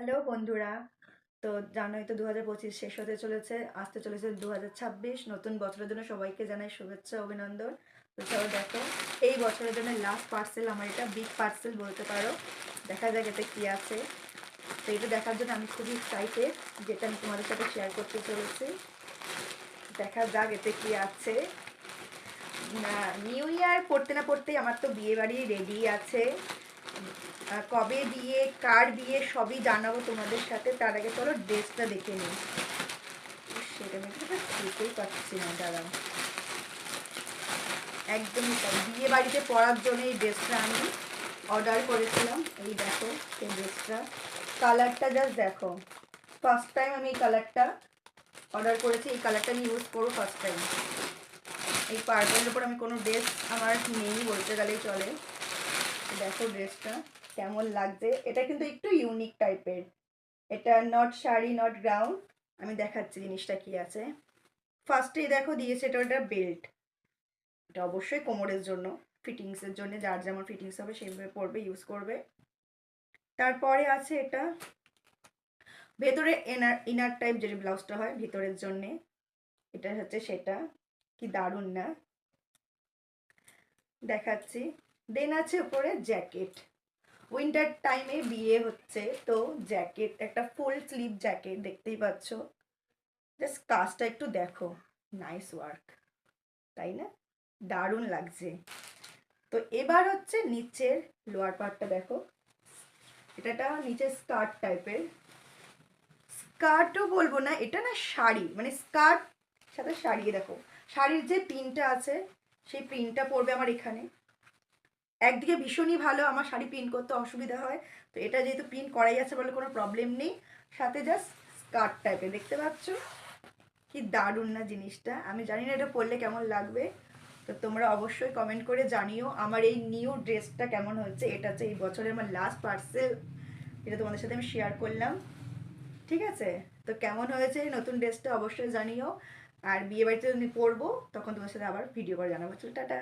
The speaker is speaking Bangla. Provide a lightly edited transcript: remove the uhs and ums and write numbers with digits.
হ্যালো বন্ধুরা। তো জানোই তো 2025 শেষ হতে চলেছে, আসতে চলেছে 2026। নতুন বছরের জন্য সবাইকে জানাই শুভেচ্ছা, অভিনন্দন। তো চলো দেখো, এই বছরের জন্য লাস্ট পার্সেল আমার, এটা বিগ পার্সেল বলতে পারো। দেখা যাক এতে কী আছে। তো এটা দেখার জন্য আমি খুবই এক্সাইটেড, যেটা আমি তোমাদের সাথে শেয়ার করতে চলেছি। দেখা যাক এতে কী আছে। না, নিউ ইয়ার পড়তে না পড়তেই আমার তো বিয়ে বাড়ি রেডি আছে। কবে বিয়ে, কার বিয়ে, সবই জানাবো তোমাদের সাথে। তার আগে চলো ড্রেসটা দেখে নিই। সেটা আমি দেখতেই পাচ্ছি না, দাঁড়াও। একদমই তাই, বিয়ে বাড়িতে পরার জন্য এই ড্রেসটা আমি অর্ডার করেছিলাম। এই দেখো সেই ড্রেসটা, কালারটা জাস্ট দেখো। ফার্স্ট টাইম আমি এই কালারটা অর্ডার করেছি, এই কালারটা আমি ইউজ করবো ফার্স্ট টাইম। এই পার্পলের উপর আমি কোনো ড্রেস আমার নেই বলতে গেলেই চলে। দেখো ড্রেসটা কেমন লাগছে। এটা কিন্তু একটু ইউনিক টাইপের। এটা নট শাড়ি, নট গাউন। আমি দেখাচ্ছি জিনিসটা কি আছে। ফার্স্টেই দেখো দিয়েছে এটা একটা বেল্ট। এটা অবশ্যই কোমরের জন্য, ফিটিংসের জন্য, যার যেমন ফিটিংস হবে সেইভাবে পরবে, ইউজ করবে। তারপরে আছে এটা ভেতরে ইনার টাইপ, যে ব্লাউজটা হয় ভিতরের জন্যে। এটা হচ্ছে সেটা। কি দারুণ না, দেখাচ্ছি। দেন আছে উপরে জ্যাকেট। উইন্টার টাইমে বিয়ে হচ্ছে, তো জ্যাকেট, একটা ফুল স্লিভ জ্যাকেট দেখতেই পাচ্ছ। জাস্ট কাজটা একটু দেখো, নাইস ওয়ার্ক, তাই না? দারুণ লাগছে। তো এবার হচ্ছে নিচের লোয়ার পার্টটা দেখো। এটা নিচে স্কার্ট টাইপের। স্কার্টও বলবো না, এটা না শাড়ি, মানে স্কার্ট সাথে শাড়ি। দেখো শাড়ির যে প্রিন্টটা আছে, সেই প্রিন্টটা পড়বে আমার এখানে। একদিকে ভীষণই ভালো, আমার শাড়ি প্রিন্ট করতে অসুবিধা হয়, তো এটা যেহেতু প্রিন্ট করাই আছে বলে কোনো প্রবলেম নেই। সাথে জাস্ট স্কার্ট টাইপের, দেখতে পাচ্ছ কি দারুণ না জিনিসটা। আমি জানি না এটা পরলে কেমন লাগবে, তো তোমরা অবশ্যই কমেন্ট করে জানিও আমার এই নিউ ড্রেসটা কেমন হচ্ছে। এটা হচ্ছে এই বছরের আমার লাস্ট পার্সেল, যেটা তোমাদের সাথে আমি শেয়ার করলাম। ঠিক আছে, তো কেমন হয়েছে নতুন ড্রেসটা অবশ্যই জানিও। আর বিয়ে বাড়িতে যদি পরবো তখন তোমার সাথে আবার ভিডিও করে জানাবো। চল টাটা।